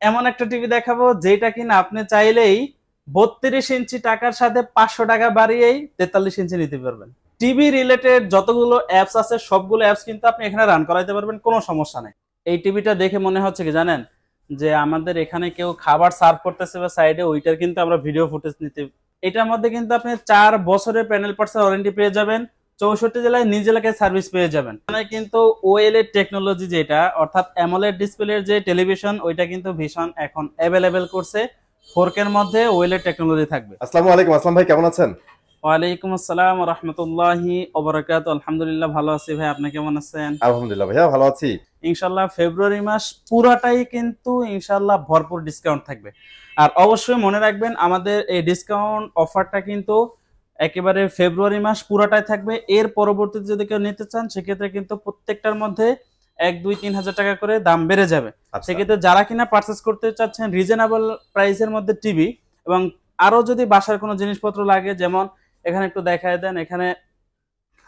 এমন একটা টিভি দেখাবো যেটা কিনা আপনি চাইলেই 32 ইঞ্চি টাকার সাথে 500 টাকা বাড়িয়েই 43 ইঞ্চি নিতে পারবেন। টিভি রিলেটেড যতগুলো অ্যাপস আছে সবগুলো অ্যাপস কিন্তু আপনি এখানে রান করাইতে পারবেন, কোনো সমস্যা নেই। এই টিভিটা দেখে মনে হচ্ছে কি জানেন, যে আমাদের এখানে কেউ খাবার সার্ভ করতেছে বা সাইডে ওইটার কিন্তু আমরা ভিডিও ফুটেজ নিতে। এটার মধ্যে কিন্তু আপনি 4 বছরের প্যানেল পার্টসের ওয়ারেন্টি পেয়ে যাবেন, 64 জেলায় নিজ এলাকায় সার্ভিস পেয়ে যাবেন। মানে কিন্তু ওএলইডি টেকনোলজি যেটা অর্থাৎ অ্যামোলেড ডিসপ্লের যে টেলিভিশন ওইটা কিন্তু ভীষণ এখন অ্যাভেলেবেল করছে। 4K এর মধ্যে ওএলইডি টেকনোলজি থাকবে। আসসালামু আলাইকুম আসলাম ভাই, কেমন আছেন? ওয়ালাইকুম আসসালাম ওয়া রাহমাতুল্লাহি ওয়া বারাকাতুহু। আলহামদুলিল্লাহ ভালো আছি ভাই, আপনি কেমন আছেন? আলহামদুলিল্লাহ ভাইয়া ভালো আছি। ইনশাআল্লাহ ফেব্রুয়ারি মাস পুরাটাই কিন্তু ইনশাআল্লাহ ভরপুর ডিসকাউন্ট থাকবে। আর অবশ্যই মনে রাখবেন আমাদের এই ডিসকাউন্ট অফারটা কিন্তু একেবারে ফেব্রুয়ারি মাস পুরাটাই থাকবে। এর পরবর্তীতে যদি কেউ নিতে চান সেক্ষেত্রে কিন্তু প্রত্যেকটার মধ্যে 1, 2, 3 হাজার টাকা করে দাম বেড়ে যাবে। সেক্ষেত্রে যারা কিনা পারচেস করতে চাচ্ছেন রিজনেবল প্রাইসের মধ্যে টিভি এবং আরো যদি বাসার কোনো জিনিসপত্র লাগে, যেমন এখানে একটু দেখায় দেন, এখানে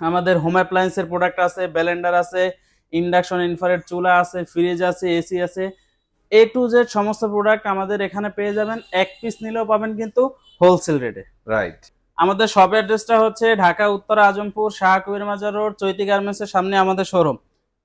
আমাদের হোম অ্যাপ্লায়েন্সের প্রোডাক্ট আছে, ব্লেন্ডার আছে, ইন্ডাকশন ইনফ্রারেড চুলা আছে, ফ্রিজ আছে, এসি আছে, এ টু জেড সমস্ত প্রোডাক্ট আমাদের এখানে পেয়ে যাবেন। এক পিস নিলেও পাবেন কিন্তু হোলসেল রেটে। রাইট। আমাদের শপ অ্যাড্রেসটা হচ্ছে ঢাকা উত্তরা আজমপুর শাহ কবির মাজার রোড চৈতি গার্মেন্টসের সামনে আমাদের শোরুম।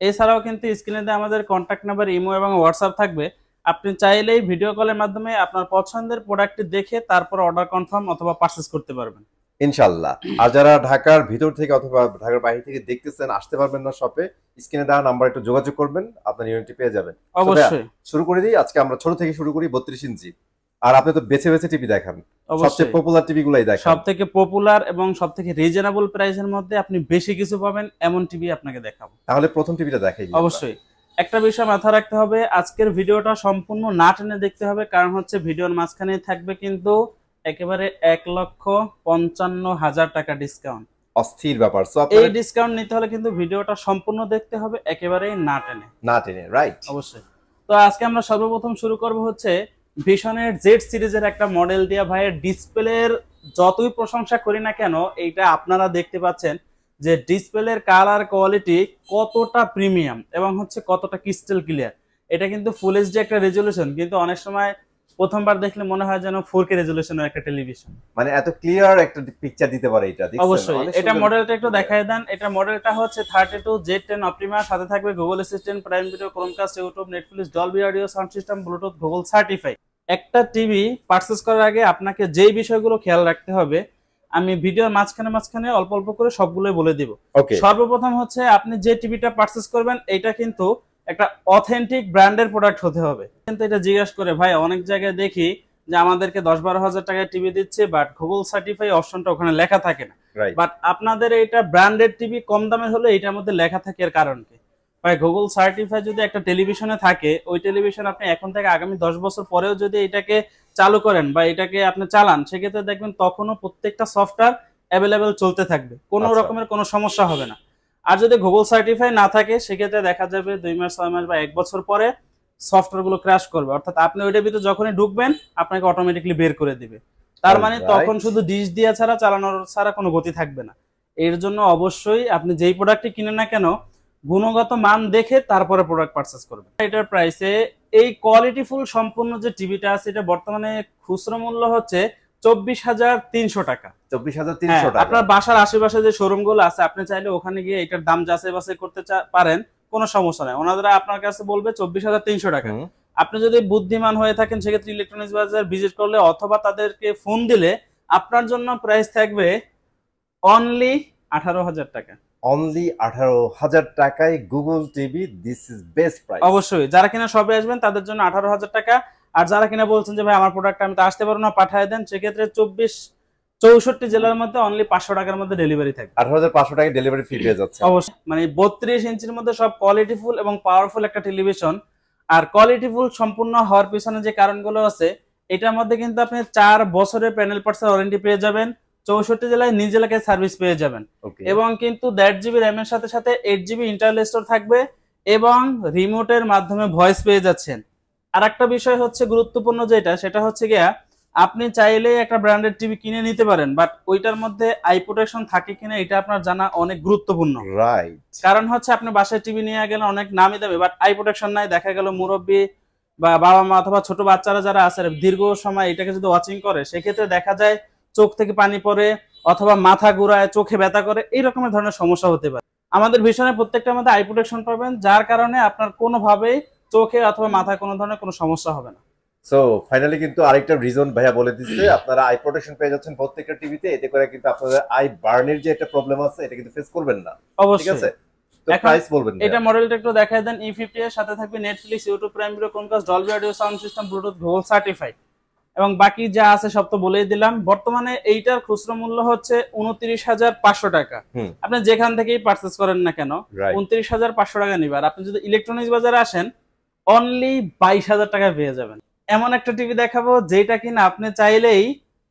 এছাড়াও কিন্তু স্ক্রিনে দিয়ে আমাদের কন্ট্যাক্ট নাম্বার, ইমো এবং হোয়াটসঅ্যাপ থাকবে। আপনি চাইলেই ভিডিও কলের মাধ্যমে আপনার পছন্দের প্রোডাক্টটি দেখে তারপর অর্ডার কনফার্ম অথবা পারচেজ করতে পারবেন ইনশাআল্লাহ। আর যারা ঢাকার ভিতর থেকে অথবা ঢাকার বাইরে থেকে দেখতেছেন, আসতে পারবেন না শপে, স্ক্রিনে দেওয়া নাম্বার একটু যোগাযোগ করবেন, আপনার ইউনিটটি পেয়ে যাবেন। অবশ্যই শুরু করে দিই, আজকে আমরা ছোট থেকে শুরু করি 32 ইঞ্চি। আর আপনি তো বেছে বেছে টিভি দেখান, সবচেয়ে পপুলার টিভি গুলাই দেখান। সবথেকে পপুলার এবং সবথেকে রিজনেবল প্রাইসের মধ্যে আপনি বেশি কিছু পাবেন এমন টিভি আপনাকে দেখাবো। তাহলে প্রথম টিভিটা দেখাই। অবশ্যই একটা বিষয় মাথায় রাখতে হবে, আজকের ভিডিওটা সম্পূর্ণ না টেনে দেখতে হবে, কারণ হচ্ছে ভিডিওর মাঝখানে থাকবে কিন্তু একেবারে 1,55,000 টাকা ডিসকাউন্ট। অস্থির ব্যাপার। এই ডিসকাউন্ট নিতে হলে কিন্তু ভিডিওটা সম্পূর্ণ দেখতে হবে, একেবারেই না টেনে। রাইট। অবশ্যই। তো আজকে আমরা সর্বপ্রথম শুরু করব হচ্ছে ভিশনের জেড সিরিজের একটা মডেল দিয়া। ভাইয়ের ডিসপ্লের যতই প্রশংসা করি না কেন, এইটা আপনারা দেখতে পাচ্ছেন যে ডিসপ্লের কালার কোয়ালিটি কতটা প্রিমিয়াম এবং হচ্ছে কতটা ক্রিস্টাল ক্লিয়ার। এটা কিন্তু ফুল এইচডি একটা রেজলিউশন, কিন্তু অনেক সময় প্রথমবার দেখলে মনে হয় যেন 4K রেজলিউশনের একটা টেলিভিশন, মানে এত ক্লিয়ার একটা পিকচার দিতে পারে এটা। অবশ্যই এটা মডেলটা একটু দেখায় দেন। এটা মডেলটা হচ্ছে 32Z10 অপটিমা, সাথে থাকবে Google assistant, Prime Video, Chromecast, YouTube, Netflix, Dolby audio, sound system, Bluetooth, Google certify. একটা টিভি পারচেজ করার আগে আপনাকে যেই বিষয়গুলো খেয়াল রাখতে হবে আমি ভিডিওর মাঝখানে অল্প অল্প করে সবগুলোই বলে দিব। সর্বপ্রথম হচ্ছে আপনি যে টিভিটা পারচেজ করবেন এটা কিন্তু একটা অথেন্টিক ব্র্যান্ডের প্রোডাক্ট হতে হবে। কিন্তু এটা জিজ্ঞাসা করে ভাই অনেক জায়গায় দেখি যে আমাদেরকে 10-12 হাজার টাকায় টিভি দিচ্ছে, বাট গুগল সার্টিফাই অপশনটা ওখানে লেখা থাকে না। বাট আপনাদের এটা ব্র্যান্ডেড টিভি কম দামের হলে এটার মধ্যে লেখা থাকে, এর কারণ কি ভাই? গুগল সার্টিফাই যদি একটা টেলিভিশনে থাকে, ওই টেলিভিশন আপনি এখন থেকে আগামী 10 বছর পরেও যদি এটাকে চালু করেন বা এটাকে আপনি চালান, সেক্ষেত্রে দেখবেন তখনও প্রত্যেকটা সফটওয়্যার অ্যাভেলেবেল চলতে থাকবে, কোনো রকমের কোনো সমস্যা হবে না। আর যদি গুগল সার্টিফাই না থাকে সেক্ষেত্রে দেখা যাবে 2 মাস, 6 মাস বা 1 বছর পরে সফটওয়্যার গুলো ক্র্যাশ করবে, অর্থাৎ আপনি ওইটার ভিতরে যখনই ঢুকবেন আপনাকে অটোমেটিকলি বের করে দিবে। তার মানে তখন শুধু ডিশ দিয়া ছাড়া চালানোর ছাড়া কোনো গতি থাকবে না। এর জন্য অবশ্যই আপনি যেই প্রোডাক্টই কিনেন না কেন গুণগত মান দেখে তারপরে প্রোডাক্ট পারচেজ করবেন। এটার প্রাইসে এই কোয়ালিটিফুল সম্পূর্ণ যে টিভিটা আছে এটা বর্তমানে খুচরা মূল্য হচ্ছে 24,300 টাকা। 24,300 টাকা। আপনার বাসার আশেপাশে যে শোরুম গুলো আছে আপনি চাইলে ওখানে গিয়ে এটার দাম যাচাই বাছাই করতে পারেন, কোনো সমস্যা নাই। ওনারা আপনার কাছে বলবে 24,300 টাকা। আপনি যদি বুদ্ধিমান হয়ে থাকেন সেক্ষেত্রে ইলেকট্রনিক্স বাজার ভিজিট করলে অথবা তাদেরকে ফোন দিলে আপনার জন্য প্রাইস থাকবে অনলি 18,000 টাকা। অনলি 18,000 টাকায় Google TV, this is best price. অবশ্যই যারা কিনা শপে আসবেন তাদের জন্য 18,000 টাকা। আর যারা কিনা বলছেন যে ভাই আমার প্রোডাক্ট আমি তো আসতে পারবো না, পাঠিয়ে দেন, সেক্ষেত্রে 64 জেলার মধ্যে অনলি 500 টাকার মধ্যে ডেলিভারি থাকবে। 18,500 টাকায় ডেলিভারি ফ্রি পেয়ে যাচ্ছে। অবশ্যই মানে 32 ইঞ্চির মধ্যে সব কোয়ালিটিফুল এবং পাওয়ারফুল একটা টেলিভিশন। আর কোয়ালিটিফুল সম্পূর্ণ হওয়ার পিছনে যে কারণগুলো আছে, এটার মধ্যে কিন্তু আপনি 4 বছরের প্যানেল পার্টসের ওয়ারেন্টি পেয়ে যাবেন, 64 জেলায় নিজ এলাকায় সার্ভিস পেয়ে যাবেন, এবং কিন্তু 1.5 GB র্যামের সাথে সাথে 8 GB ইন্টারনাল স্টোর থাকবে এবং রিমোটের মাধ্যমে ভয়েস পেয়ে যাচ্ছেন। আর একটা বিষয় হচ্ছে গুরুত্বপূর্ণ যেটা, সেটা হচ্ছে গিয়া আপনি চাইলে একটা ব্র্যান্ডেড টিভি কিনে নিতে পারেন, বাট ওইটার মধ্যে আই প্রোটেকশন থাকে কিনা এটা আপনার জানা অনেক গুরুত্বপূর্ণ। রাইট। কারণ হচ্ছে আপনি বাসায় টিভি নিয়ে গেলেন অনেক নামি দামি, বাট আই প্রোটেকশন নাই, দেখা গেল মুরব্বী বা বাবা মা অথবা ছোট বাচ্চারা যারা আছে দীর্ঘ সময় এটাকে যদি ওয়াচিং করে, সেক্ষেত্রে দেখা যায় চোখ থেকে পানি পড়ে অথবা মাথা ঘুরায়, চোখে ব্যথা করে, এই রকমের ধরনের সমস্যা হতে পারে। আমাদের ভিশনের প্রত্যেকটার মধ্যে আই প্রোটেকশন পাবেন, যার কারণে আপনার কোনোভাবেই চোখে অথবা মাথায় কোনো ধরনের কোনো সমস্যা হবে না। সো ফাইনালি কিন্তু আরেকটা রিজন ভাইয়া বলে দিচ্ছে, আপনারা আই প্রোটেকশন পেয়ে যাচ্ছেন প্রত্যেকটা টিভিতে, এতে করে কিন্তু আপনাদের আই বার্নের যে একটা প্রবলেম আছে এটা কিন্তু ফেস করবেন না। ঠিক আছে, তো প্রাইস বলবেন। এটা মডেলটা একটু দেখায় দেন। E50 এর সাথে থাকবে Netflix, YouTube Prime Video, Chromecast, Dolby audio sound system, Bluetooth, Google certified এবং বাকি যা আছে সব তো বলেই দিলাম। বর্তমানে এইটার খুচরো মূল্য হচ্ছে 29,500 টাকা। আপনি যেখান থেকেই পারচেজ করেন না কেন 29,500 টাকা নিবে। আর আপনি যদি ইলেকট্রনিক্স বাজারে আসেন অনলি 22,000 টাকায় পেয়ে যাবেন। এমন একটা টিভি দেখাবো যেটা কিনা আপনি চাইলেই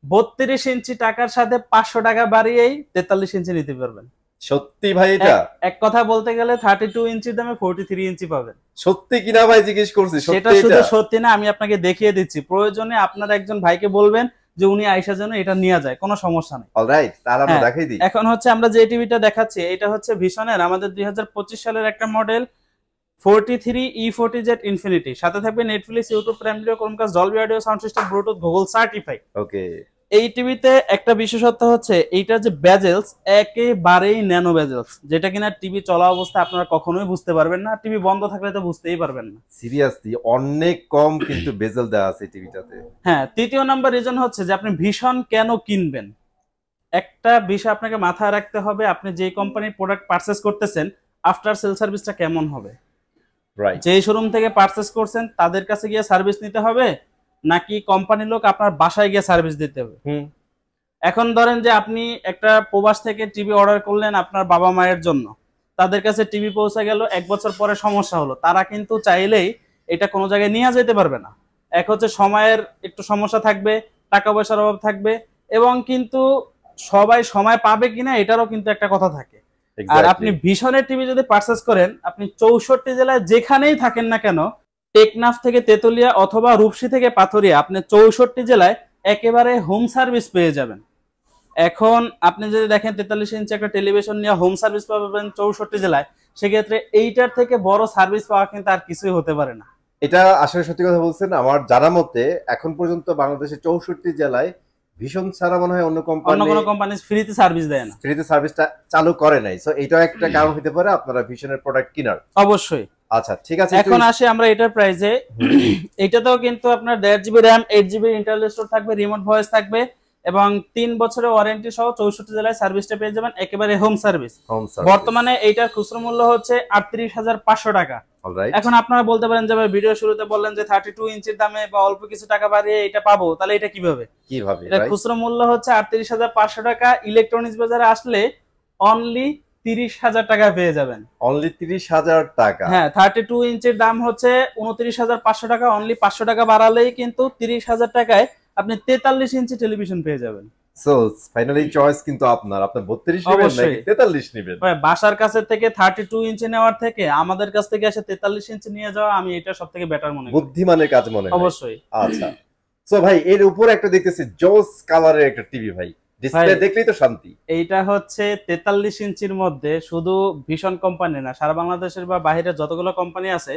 32 ইঞ্চি টাকার সাথে 500 টাকা বাড়িয়েই 43 ইঞ্চি নিতে পারবেন। সত্যি ভাই? এটা এক কথা বলতে গেলে 32 ইঞ্চির দামে 43 ইঞ্চি পাবেন। সত্যি কিনা ভাই জিজ্ঞেস করছি? সেটা শুধু সত্যি না, আমি আপনাকে দেখিয়ে দিচ্ছি। প্রয়োজনে আপনার একজন ভাইকে বলবেন যে উনি আইসা যেন এটা নিয়ে যায়, কোনো সমস্যা নেই। অলরাইট, তাহলে আমরা দেখাই দিই। এখন হচ্ছে আমরা যে টিভিটা দেখাচ্ছি এটা হচ্ছে ভিশনের আমাদের 2025 সালের একটা মডেল 43E40Z ইনফিনিটি। সাথে থাকবে Netflix, YouTube Prime Video, Chromecast, Dolby audio sound system, Bluetooth, Google certified. Okay. এই টিভিতে একটা বিশেষত্ব হচ্ছে এইটার যে বেজেলস একেবারেই ন্যানো বেজেলস, যেটা কিনা টিভি চলা অবস্থায় আপনারা কখনোই বুঝতে পারবেন না, টিভি বন্ধ থাকলে তো বুঝতেই পারবেন না। সিরিয়াসলি অনেক কম কিন্তু বেজেল দেওয়া আছে টিভিটাতে। হ্যাঁ, তৃতীয় নাম্বার রিজন হচ্ছে যে আপনি ভীষণ কেন কিনবেন। একটা বিষয় আপনাকে মাথায় রাখতে হবে, আপনি যে কোম্পানির প্রোডাক্ট পারচেজ করতেছেন আফটার সেল সার্ভিসটা কেমন হবে। যে শোরুম থেকে পারচেজ করছেন তাদের কাছে গিয়ে সার্ভিস নিতে হবে নাকি কোম্পানির লোক আপনার বাসায় গিয়ে সার্ভিস দিতে হবে। এখন ধরেন যে আপনি একটা প্রবাস থেকে টিভি অর্ডার করলেন আপনার বাবা মায়ের জন্য, তাদের কাছে টিভি পৌঁছে গেল, 1 বছর পরে সমস্যা হলো, তারা কিন্তু চাইলেই এটা কোনো জায়গায় নিয়ে যেতে পারবে না। এক হচ্ছে সময়ের একটু সমস্যা থাকবে, টাকা পয়সার অভাব থাকবে, এবং কিন্তু সবাই সময় পাবে কিনা এটারও কিন্তু একটা কথা থাকে। আর আপনি ভিশনের টিভি যদি পারচেজ করেন, আপনি 64 জেলায় যেখানেই থাকেন না কেন, টেকনাফ থেকে তেতুলিয়া অথবা রূপসী থেকে পাথরিয়া, আপনি 64 জেলায় একেবারে হোম সার্ভিস পেয়ে যাবেন। এখন আপনি যদি দেখেন 43 ইঞ্চি একটা টেলিভিশন নিয়ে হোম সার্ভিস পাবেন 64 জেলায়, সেক্ষেত্রে এইটার থেকে বড় সার্ভিস পাওয়া কিন্তু আর কিছুই হতে পারে না। এটা আসলে সত্যি কথা বলছেন। আমার জানা মতে এখন পর্যন্ত বাংলাদেশে 64 জেলায় ভীষণ ছাড়া মনে হয় অন্য কোনো কোম্পানি ফ্রিতে সার্ভিস দেয় না, ফ্রিতে সার্ভিসটা চালু করে নাই। সো এটাও একটা কারণ হতে পারে আপনারা ভিশনের প্রোডাক্ট কেনার। অবশ্যই। আচ্ছা ঠিক আছে, এখন আসি আমরা এটার প্রাইসে। এইটাতেও কিন্তু আপনার 1.5 GB RAM, 8 GB internal storage থাকবে, রিমোট ভয়েস থাকবে এবং 3 বছরের ওয়ারেন্টি সহ 64 জেলায় সার্ভিসটা পেয়ে যাবেন, একেবারে হোম সার্ভিস। বর্তমানে এইটার খুচরো মূল্য হচ্ছে 38,500 টাকা। এখন আপনারা বলতে পারেন যে ভিডিও শুরুতে বললেন যে 32 ইঞ্চির দামে বা অল্প কিছু টাকা বাড়িয়ে এটা পাবো, তাহলে এটা কিভাবে? এটা খুচরো মূল্য হচ্ছে 38,500 টাকা। ইলেকট্রনিক্স বাজারে আসলে অনলি 30,000 টাকা পেয়ে যাবেন। অনলি 30,000 টাকা? হ্যাঁ, 32 ইঞ্চির দাম হচ্ছে 29,500 টাকা। অনলি 500 টাকা বাড়ালেই কিন্তু 30,000 টাকায় আপনি 43 ইঞ্চি টেলিভিশন পেয়ে যাবেন। সো ফাইনালি চয়েস কিন্তু আপনার 32 নেবেন নাকি 43 নেবেন? ভাই বাসার কাছে থেকে 32 ইঞ্চি নেওয়ার থেকে আমাদের কাছ থেকে এসে 43 ইঞ্চি নিয়ে যাওয়া, আমি এটা সবথেকে বেটার মনে করি, বুদ্ধিমানের কাজ মনে হয়। অবশ্যই। আচ্ছা, সো ভাই এর উপর একটা দেখতেছি জোস কালারের একটা টিভি ভাই, ডিসপ্লে দেখলেই তো শান্তি। এইটা হচ্ছে 43 ইঞ্চির মধ্যে শুধু ভীষণ কোম্পানি না, সারা বাংলাদেশের বা বাইরে যতগুলো কোম্পানি আছে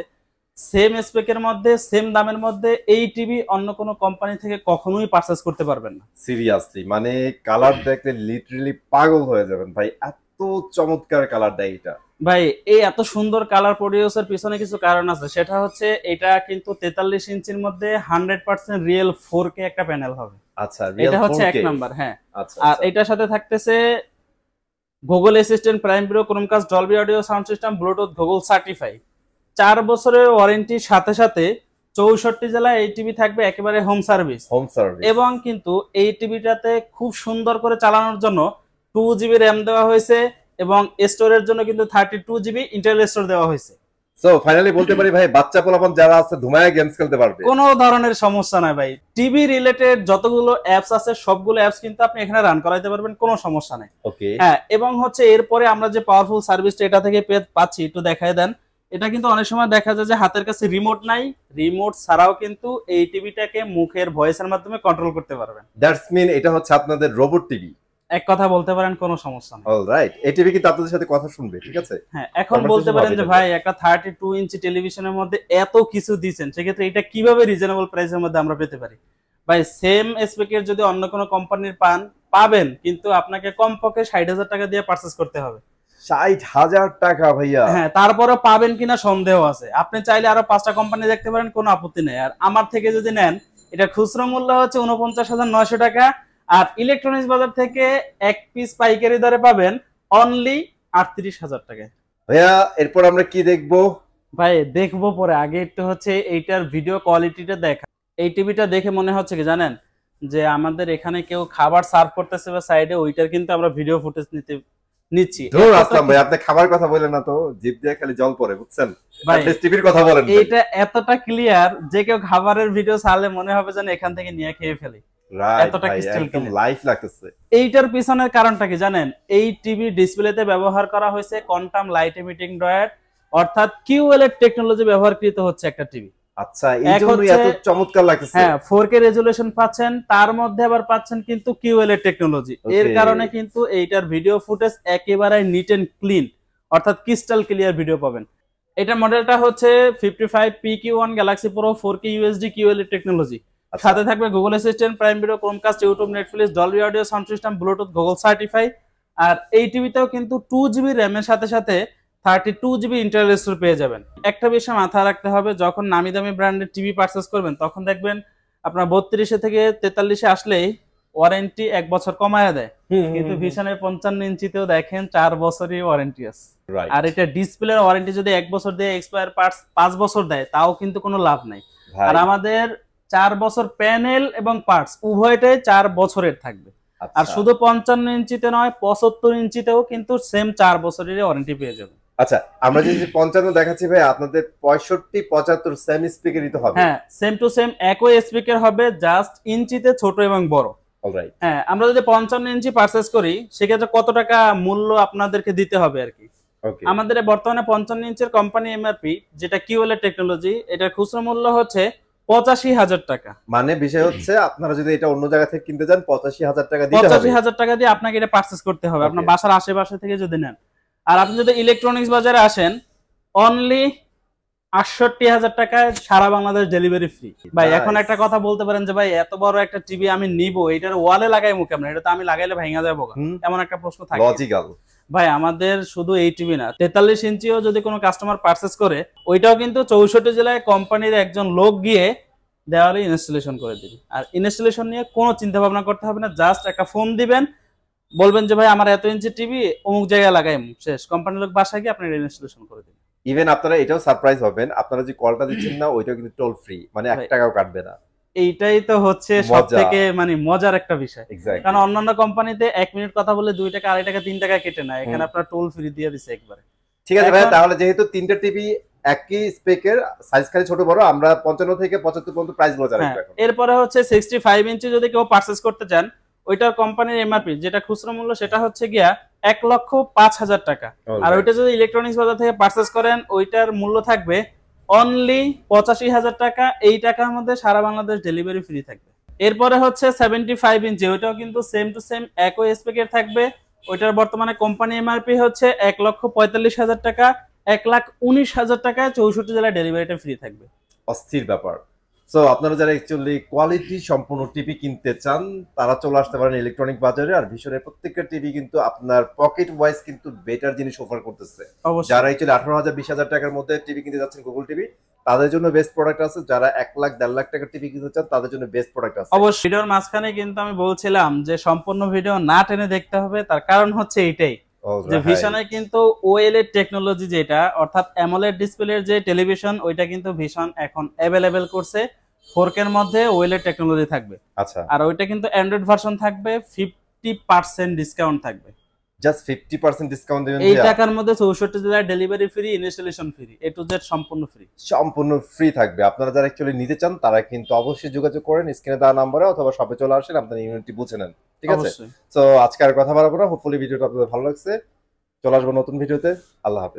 সেম স্পেকের মধ্যে সেম দামের মধ্যে এই টিভি অন্য কোনো কোম্পানি থেকে কখনোই পারচেজ করতে পারবেন না। সিরিয়াসলি মানে কালার দেখলে লিটারালি পাগল হয়ে যাবেন ভাই, এত চমৎকার কালার দেয় এটা। ভাই এই এত সুন্দর কালার প্রডিউসের পিছনে কিছু কারণ আছে, সেটা হচ্ছে এটা কিন্তু 43 ইঞ্চির মধ্যে 100% রিয়েল 4K একটা প্যানেল হবে। আচ্ছা, এটা হচ্ছে 1 নাম্বার। হ্যাঁ, আচ্ছা। আর এটার সাথে থাকতেছে Google assistant, Prime Video, Chromecast, Dolby audio sound system, Bluetooth, Google certify. 4 বছরের ওয়ারেন্টির সাথে সাথে 64 জেলায় এই টিভি থাকবে একেবারে হোম সার্ভিস। এবং কিন্তু এই টিভিটাতে খুব সুন্দর করে চালানোর জন্য 2 GB র্যাম দেওয়া হয়েছে এবং স্টোরের জন্য কিন্তু 32 GB ইন্টারনাল স্টোর দেওয়া হয়েছে। সো ফাইনালি বলতে পারি ভাই বাচ্চা পোলাপান যারা আছে ধুমায়া গেমস খেলতে পারবে, কোনো ধরনের সমস্যা নাই ভাই। টিভি রিলেটেড যতগুলো অ্যাপস আছে সবগুলো অ্যাপস কিন্তু আপনি এখানে রান করাইতে পারবেন, কোনো সমস্যা নাই। ওকে। হ্যাঁ, এবং হচ্ছে এরপরে আমরা যে পাওয়ারফুল সার্ভিসটা এটা থেকে পাচ্ছি একটু দেখায় দেন। এটা কিন্তু অনেক সময় দেখা যায় যে হাতের কাছে রিমোট নাই, রিমোট ছাড়াও কিন্তু এই টিভিটাকে মুখের ভয়েসের মাধ্যমে কন্ট্রোল করতে পারবেন। দ্যাটস মিন এটা হচ্ছে আপনাদের রোবট টিভি। এক কথা বলতে পারেন, কোনো সমস্যা নেই। অলরাইট, এই টিভি কিন্তু আপনাদের সাথে কথা শুনবে, ঠিক আছে? হ্যাঁ, এখন বলতে পারেন যে ভাই একটা 32 ইঞ্চি টেলিভিশনের মধ্যে এত কিছু দিবেন, সেক্ষেত্রে এটা কিভাবে রিজনেবল প্রাইসের মধ্যে আমরা পেতে পারি? ভাই সেম স্পেকের যদি অন্য কোনো কোম্পানির পাবেন, কিন্তু আপনাকে কমপক্ষে 60,000 টাকা দিয়ে পারচেজ করতে হবে। 60,000 টাকা ভাইয়া? হ্যাঁ, তারপরে পাবেন কিনা সন্দেহ আছে। আপনি চাইলে আরো 5টা কোম্পানি দেখতে পারেন, কোনো আপত্তি নেই। আর আমার থেকে যদি নেন, এটা খুচরো মূল্য হচ্ছে 49,900 টাকা, আর ইলেকট্রনিক্স বাজার থেকে এক পিস পাইকারি দরে পাবেন অনলি 38,000 টাকায়। ভাইয়া এরপর আমরা কি দেখবো? ভাই দেখবো পরে, আগে একটু হচ্ছে এইটার ভিডিও কোয়ালিটিটা দেখা। এই টিভিটা দেখে মনে হচ্ছে কি জানেন, যে আমাদের এখানে কেউ খাবার সার্ভ করতেছে বা সাইডে, ওইটার কিন্তু আমরা ভিডিও ফুটেজ নিচ্ছি। ধুর আসলাম ভাই, আপনি খাবার কথা বলেন না তো, জিভ দিয়ে খালি জল পড়ে, বুঝছেন? আপনি টিভির কথা বলেন। এইটা এতটা ক্লিয়ার যে কেউ খাবারের ভিডিও ছাড়লে মনে হবে যেন এখান থেকে নিয়ে খেয়ে ফেলি, এতটা ক্রিস্টাল ক্লিয়ার লাইভ লাগতেছে। এইটার পিছনের কারণটা কি জানেন? এই টিভি ডিসপ্লেতে ব্যবহার করা হয়েছে কোয়ান্টাম লাইট এমিটিং ডায়োড, অর্থাৎ কিউএল এর টেকনোলজি ব্যবহারকৃত হচ্ছে একটা টিভি। আচ্ছা, এইজন্যই এত চমৎকার লাগতেছে। হ্যাঁ, 4K রেজোলিউশন পাচ্ছেন, তার মধ্যে আবার পাচ্ছেন কিন্তু কিউএল এর টেকনোলজি। এর কারণে কিন্তু এইটার ভিডিও ফুটেজ একেবারে নিট এন্ড ক্লিন, অর্থাৎ ক্রিস্টাল ক্লিয়ার ভিডিও পাবেন। এটা মডেলটা হচ্ছে 55PQ1 Galaxy Pro 4K UHD QL এর টেকনোলজি। সাথে থাকবে Google assistant, Prime Video, Chromecast, YouTube, Netflix, Dolby audio sound system, Bluetooth, Google certify. আর এই টিভিতেও কিন্তু 2GB র্যামের সাথে সাথে 32GB ইন্টারনাল স্টোরেজ পেয়ে যাবেন। একটা বিষয় মাথায় রাখতে হবে, যখন নামি দামি ব্র্যান্ডের টিভি পারচেজ করবেন, তখন দেখবেন আপনার 32 থেকে 43 আসলেই ওয়ারেন্টি 1 বছর কমায় দেয়, কিন্তু ভিশনের 55 ইঞ্চিতেও দেখেন 4 বছরই ওয়ারেন্টি আছে। আর এটা ডিসপ্লের ওয়ারেন্টি যদি 1 বছর দিয়ে এক্সপায়ার পার্টস 5 বছর দেয়, তাও কিন্তু কোনো লাভ নাই। আর আমাদের 4 বছর প্যানেল এবং পার্টস উভয়টাই 4 বছরের থাকবে। আর শুধু 55 ইঞ্চিতে নয়, 75 ইঞ্চিতেও কিন্তু সেম 4 বছরের ওয়ারেন্টি পেয়ে যাবে। আচ্ছা, আমরা যে 55 দেখাচ্ছি ভাই, আপনাদের 65 75 সেম স্পিকারই তো হবে? হ্যাঁ, সেম টু সেম একই স্পিকার হবে, জাস্ট ইঞ্চিতে ছোট এবং বড়। অলরাইট। হ্যাঁ, আমরা যদি 55 ইঞ্চি পারচেজ করি, সেক্ষেত্রে কত টাকা মূল্য আপনাদেরকে দিতে হবে আর কি। আমাদের বর্তমানে 55 ইঞ্চির কোম্পানি এমআরপি, যেটা কিউএল এর টেকনোলজি, এটার খুচরা মূল্য হচ্ছে 85,000 টাকা। মানে বিষয় হচ্ছে আপনারা যদি এটা অন্য জায়গা থেকে কিনতে যান, 85,000 টাকা দিতে হবে। 85,000 টাকা দিয়ে আপনাকে এটা পারচেজ করতে হবে, আপনার বাসার আশেপাশে থেকে যদি নেন। আর আপনি যদি ইলেকট্রনিক্স বাজারে আসেন, অনলি 68,000 টাকায় সারা বাংলাদেশ ডেলিভারি ফ্রি। ভাই এখন একটা কথা বলতে পারেন যে ভাই এত বড় একটা টিভি আমি নিব, এটার ওয়ালে লাগাই মুখে আমরা, এটা তো আমি লাগাইলে ভেঙে যাবো, এমন একটা প্রশ্ন থাকে। লজিক্যাল। ভাই আমাদের শুধু এই টিভি না, 43 ইঞ্চিও যদি কোনো কাস্টমার পারচেজ করে, ওইটাও কিন্তু 64 জেলায় কোম্পানির একজন লোক গিয়ে দেওয়ালে ইনস্টলেশন করে দিবে। আর ইনস্টলেশন নিয়ে কোনো চিন্তা ভাবনা করতে হবে না, জাস্ট একটা ফোন দিবেন, বলবেন যে ভাই আমার এত ইঞ্চি টিভি অমুক জায়গায় লাগাই, শেষ, কোম্পানির লোক বাসায় গিয়ে আপনার ইনস্টলেশন করে দিবেন। ইভেন আপনারা এটাও সারপ্রাইজ হবেন, আপনারা যে কলটা দিচ্ছেন না, ওইটাও কিন্তু টোল ফ্রি, মানে 1 টাকাও কাটবে না। এইটাই তো হচ্ছে সবথেকে মানে মজার একটা বিষয়, কারণ অন্যান্য কোম্পানিতে 1 মিনিট কথা বলে 2 টাকা, 2.5 টাকা, 3 টাকা কেটে নেয়, এখানে আপনার টোল ফ্রি দিয়ে দিচ্ছে একবারে। ঠিক আছে ভাই, তাহলে যেহেতু 3টা টিভি একই স্পেকের, সাইজ খালি ছোট বড়, আমরা 55 থেকে 75 পর্যন্ত প্রাইস বলে জানাই। এরপরে হচ্ছে 65 ইঞ্চি যদি কেউ পারচেজ করতে চান, ওইটার কোম্পানির এমআরপি যেটা খুচরা মূল্য, সেটা হচ্ছে গিয়া 1,05,000 টাকা। আর ওইটা যদি ইলেকট্রনিক্স বাজার থেকে পারচেজ করেন, ওইটার মূল্য থাকবে অনলি 85,000 টাকা। এই টাকার মধ্যে সারা বাংলাদেশ ডেলিভারি ফ্রি থাকবে। এরপরে হচ্ছে 75 ইঞ্চি, ওইটাও কিন্তু সেম টু সেম একই স্পেকের থাকবে। ওইটার বর্তমানে কোম্পানি এমআরপি হচ্ছে 1,45,000 টাকা। 1,19,000 টাকায় 64 জেলায় ডেলিভারিটা ফ্রি থাকবে। অস্থির ব্যাপার। সো আপনারা যারা অ্যাকচুয়ালি কোয়ালিটি সম্পূর্ণ টিভি কিনতে চান, তারা চলে আসতে পারেন ইলেকট্রনিক বাজারে। আর ভিশনের প্রত্যেকটা টিভি কিন্তু আপনার পকেট ওয়াইজ কিন্তু বেটার জিনিস অফার করতেছে। যারা অ্যাকচুয়ালি 18,000 20,000 টাকার মধ্যে টিভি কিনতে যাচ্ছেন গুগল টিভি, তাদের জন্য বেস্ট প্রোডাক্ট আছে। যারা 1 লাখ 1.5 লাখ টাকার টিভি কিনতে চান, তাদের জন্য বেস্ট প্রোডাক্ট আছে। অবশ্যই ভিডিওর মাঝখানে কিন্তু আমি বলছিলাম যে সম্পূর্ণ ভিডিও না টেনে দেখতে হবে, তার কারণ হচ্ছে এইটাই যে ভিশনে কিন্তু ওএলইডি টেকনোলজি, যেটা অর্থাৎ অ্যামোলেড ডিসপ্লের যে টেলিভিশন, ওইটা কিন্তু ভিশন এখন अवेलेबल করছে। 4K এর মধ্যে ওএলইডি টেকনোলজি থাকবে। আচ্ছা, আর ওইটা কিন্তু অ্যান্ড্রয়েড ভার্সন থাকবে, 50% ডিসকাউন্ট থাকবে। জাস্ট 50% ডিসকাউন্ট দিবেন এই টাকার মধ্যে 64 জেলায় delivery free, installation free, A to Z সম্পূর্ণ ফ্রি। সম্পূর্ণ ফ্রি থাকবে। আপনারা যারা অ্যাকচুয়ালি নিতে চান, তারা কিন্তু অবশ্যই যোগাযোগ করেন স্ক্রিনে দেওয়া নম্বরে, অথবা শপে চলে আসেন, আপনার ইউনিটটি বুঝে নেন। ঠিক আছে? সো আজকে আর কথা বাড়াবো না, হোপফুলি ভিডিওটা আপনাদের ভালো লাগছে। চলে আসবো নতুন ভিডিওতে। আল্লাহ হাফেজ।